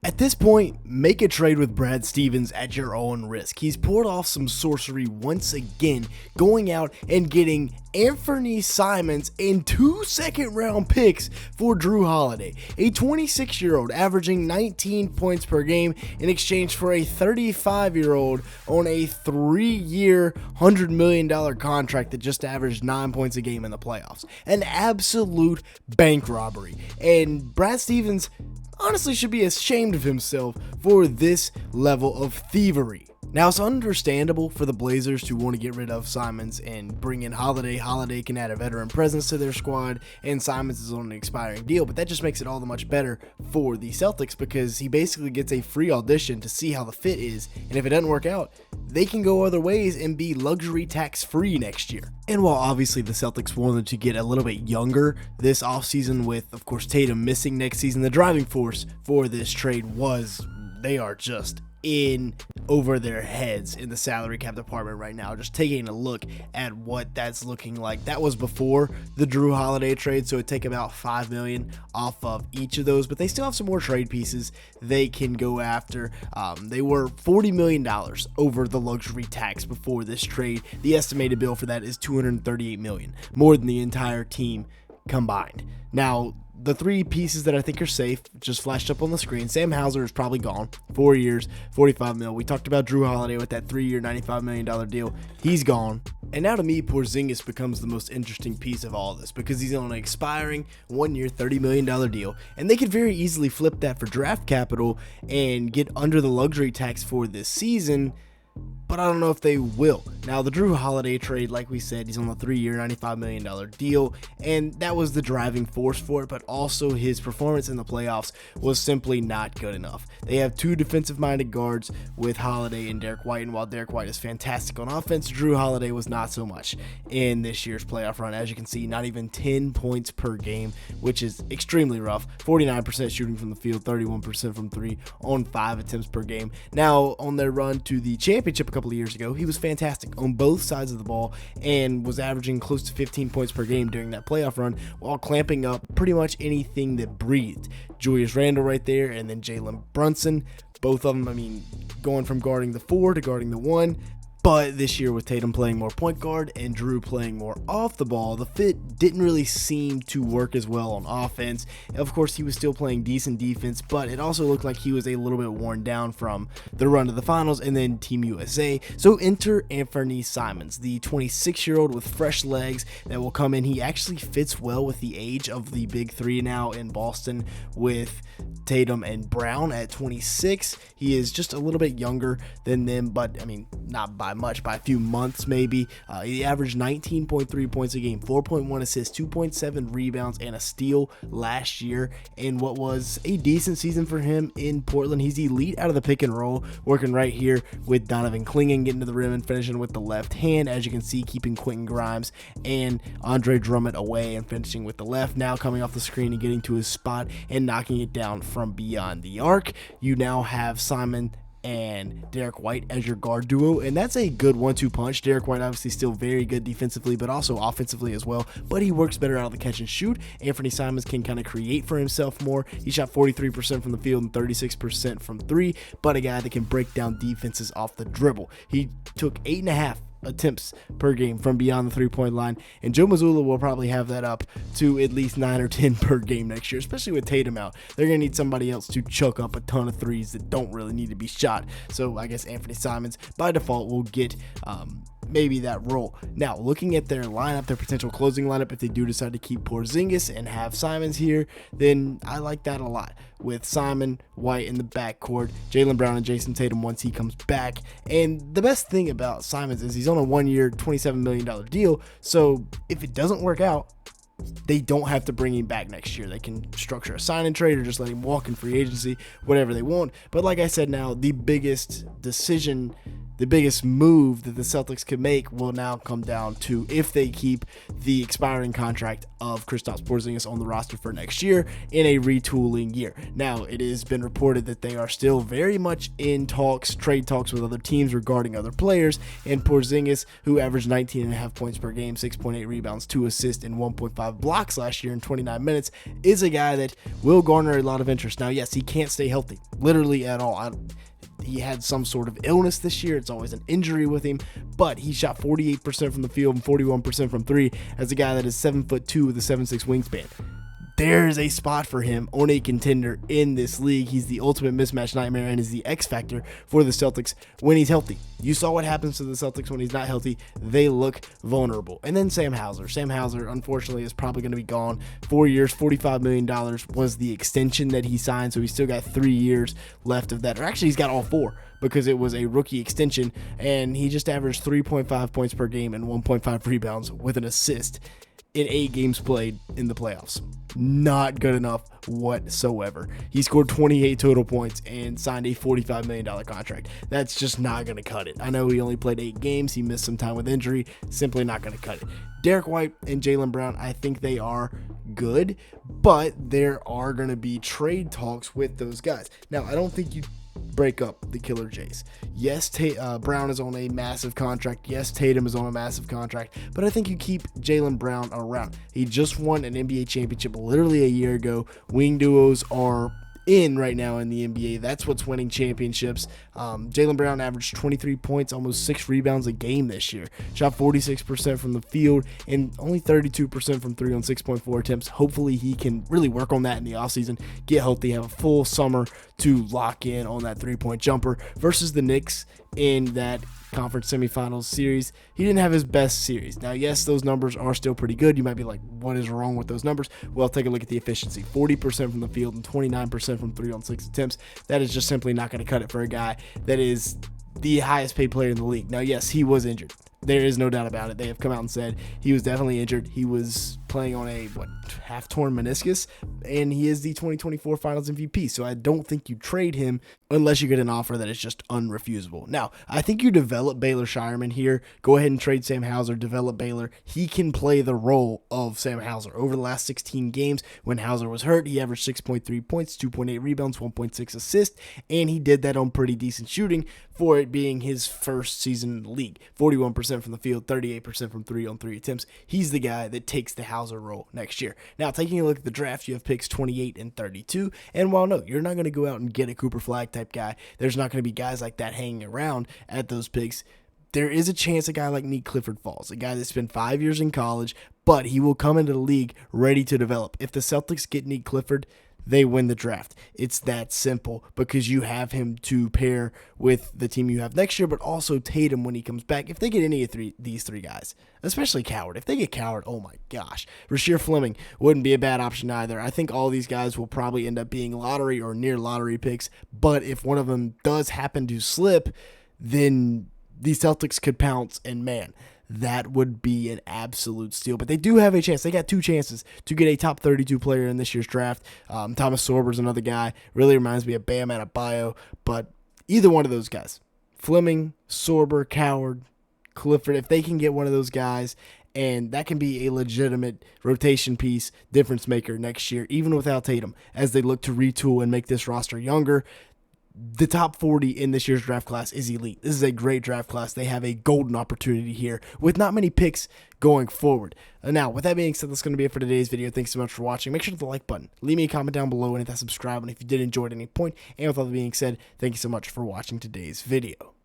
At this point, make a trade with Brad Stevens at your own risk. He's pulled off some sorcery once again, going out and getting Anfernee Simons and 2 second-round picks for Jrue Holiday, a 26-year-old averaging 19 points per game in exchange for a 35-year-old on a 3-year, $100 million contract that just averaged 9 points a game in the playoffs. An absolute bank robbery. And Brad Stevens honestly should be ashamed of himself for this level of thievery. Now, it's understandable for the Blazers to want to get rid of Simons and bring in Holiday. Holiday can add a veteran presence to their squad, and Simons is on an expiring deal, but that just makes it all the much better for the Celtics because he basically gets a free audition to see how the fit is, and if it doesn't work out, they can go other ways and be luxury tax free next year. And while obviously the Celtics wanted to get a little bit younger this offseason with, of course, Tatum missing next season, the driving force for this trade was they are just in over their heads in the salary cap department right now. Just taking a look at what that's looking like. That was before the Jrue Holiday trade, so it'd take about $5 million off of each of those, but they still have some more trade pieces they can go after. They were $40 million over the luxury tax before this trade. The estimated bill for that is $238 million, more than the entire team combined. Now, the 3 pieces that I think are safe just flashed up on the screen. Sam Hauser is probably gone. 4 years, $45 million. We talked about Jrue Holiday with that 3-year, $95 million deal. He's gone. And now to me, Porzingis becomes the most interesting piece of all of this because he's on an expiring 1-year, $30 million deal. And they could very easily flip that for draft capital and get under the luxury tax for this season, but I don't know if they will. Now, the Jrue Holiday trade, like we said, he's on a 3-year, $95 million deal, and that was the driving force for it, but also his performance in the playoffs was simply not good enough. They have 2 defensive-minded guards with Holiday and Derek White, and while Derek White is fantastic on offense, Jrue Holiday was not so much in this year's playoff run. As you can see, not even 10 points per game, which is extremely rough. 49% shooting from the field, 31% from 3 on 5 attempts per game. Now, on their run to the championship a couple of years ago, he was fantastic on both sides of the ball and was averaging close to 15 points per game during that playoff run while clamping up pretty much anything that breathed. Julius Randle right there, and then Jalen Brunson, both of them, I mean, going from guarding the 4 to guarding the 1. But this year with Tatum playing more point guard and Jrue playing more off the ball, the fit didn't really seem to work as well on offense. Of course, he was still playing decent defense, but it also looked like he was a little bit worn down from the run to the finals and then Team USA. So enter Anfernee Simons, the 26-year-old with fresh legs that will come in. He actually fits well with the age of the big 3 now in Boston with Tatum and Brown at 26. He is just a little bit younger than them, but I mean, not by much, by a few months maybe. He averaged 19.3 points a game, 4.1 assists, 2.7 rebounds, and a steal last year in what was a decent season for him in Portland. He's elite out of the pick and roll, working right here with Donovan Clingan, getting to the rim and finishing with the left hand, as you can see, keeping Quentin Grimes and Andre Drummond away and finishing with the left. Now coming off the screen and getting to his spot and knocking it down from beyond the arc. You now have Simon and Derek White as your guard duo, and that's a good 1-2 punch. Derek White obviously still very good defensively, but also offensively as well, but he works better out of the catch and shoot. Anfernee Simons can kind of create for himself more. He shot 43% from the field and 36% from 3, but a guy that can break down defenses off the dribble. He took 8.5 attempts per game from beyond the 3-point line, and Joe Mazzulla will probably have that up to at least 9 or 10 per game next year, especially with Tatum out. They're going to need somebody else to chuck up a ton of threes that don't really need to be shot. So I guess Anfernee Simons by default will get maybe that role. Now, looking at their lineup, their potential closing lineup, if they do decide to keep Porzingis and have Simons here, then I like that a lot. With Simon, White in the backcourt, Jaylen Brown and Jayson Tatum once he comes back. And the best thing about Simons is he's on a 1-year, $27 million deal, so if it doesn't work out, they don't have to bring him back next year. They can structure a sign and trade or just let him walk in free agency, whatever they want. But like I said, now the biggest decision the biggest move that the Celtics could make will now come down to if they keep the expiring contract of Kristaps Porzingis on the roster for next year in a retooling year. Now, it has been reported that they are still very much in trade talks with other teams regarding other players, and Porzingis, who averaged 19.5 points per game, 6.8 rebounds, 2 assists, and 1.5 blocks last year in 29 minutes, is a guy that will garner a lot of interest. Now, yes, he can't stay healthy, literally at all. He had some sort of illness this year. It's always an injury with him, but he shot 48% from the field and 41% from three as a guy that is 7'2" with a 7'6" wingspan. There's a spot for him on a contender in this league. He's the ultimate mismatch nightmare and is the X factor for the Celtics when he's healthy. You saw what happens to the Celtics when he's not healthy. They look vulnerable. And then Sam Hauser. Sam Hauser, unfortunately, is probably going to be gone. 4 years, $45 million was the extension that he signed, so he's still got 3 years left of that. Or actually, he's got all 4 because it was a rookie extension, and he just averaged 3.5 points per game and 1.5 rebounds with an assist in 8 games played in the playoffs. Not good enough whatsoever. He scored 28 total points and signed a $45 million contract. That's just not going to cut it. I know he only played 8 games. He missed some time with injury. Simply not going to cut it. Derek White and Jaylen Brown, I think they are good, but there are going to be trade talks with those guys. Now, I don't think you break up the Killer Jays. Yes, Brown is on a massive contract. Yes, Tatum is on a massive contract, but I think you keep Jaylen Brown around. He just won an NBA championship literally a year ago. Wing duos are in right now in the NBA. That's what's winning championships. Jaylen Brown averaged 23 points, almost 6 rebounds a game this year. Shot 46% from the field and only 32% from 3 on 6.4 attempts. Hopefully he can really work on that in the offseason, get healthy, have a full summer to lock in on that 3-point jumper versus the Knicks in that conference semifinals series. He didn't have his best series. Now, yes, those numbers are still pretty good. You might be like, what is wrong with those numbers? Well, take a look at the efficiency. 40% from the field and 29% from 3 on 6 attempts. That is just simply not going to cut it for a guy that is the highest paid player in the league. Now, yes, he was injured. There is no doubt about it. They have come out and said he was definitely injured. He was playing on a, half-torn meniscus, and he is the 2024 Finals MVP. So I don't think you trade him unless you get an offer that is just unrefusable. Now, I think you develop Baylor Shireman here. Go ahead and trade Sam Hauser, develop Baylor. He can play the role of Sam Hauser. Over the last 16 games, when Hauser was hurt, he averaged 6.3 points, 2.8 rebounds, 1.6 assists, and he did that on pretty decent shooting for it being his first season in the league. 41% from the field, 38% from 3 on 3 attempts. He's the guy that takes the Hauser role next year. Now, taking a look at the draft, you have picks 28 and 32, and while no, you're not going to go out and get a Cooper Flagg type guy, there's not going to be guys like that hanging around at those picks. There is a chance a guy like Nick Clifford falls, a guy that spent 5 years in college, but he will come into the league ready to develop. If the Celtics get Nick Clifford, they win the draft. It's that simple because you have him to pair with the team you have next year, but also Tatum when he comes back. If they get any of these three guys, especially Coward, if they get Coward, oh my gosh, Rasheer Fleming wouldn't be a bad option either. I think all these guys will probably end up being lottery or near lottery picks, but if one of them does happen to slip, then the Celtics could pounce, and man, that would be an absolute steal. But they do have a chance. They got 2 chances to get a top 32 player in this year's draft. Thomas Sorber's another guy. Really reminds me of Bam Adebayo. But either one of those guys, Fleming, Sorber, Coward, Clifford, if they can get one of those guys, and that can be a legitimate rotation piece, difference maker next year, even without Tatum, as they look to retool and make this roster younger. The top 40 in this year's draft class is elite. This is a great draft class. They have a golden opportunity here with not many picks going forward. Now, with that being said, that's going to be it for today's video. Thanks so much for watching. Make sure to hit the like button. Leave me a comment down below and hit that subscribe button if you did enjoy at any point. And with all that being said, thank you so much for watching today's video.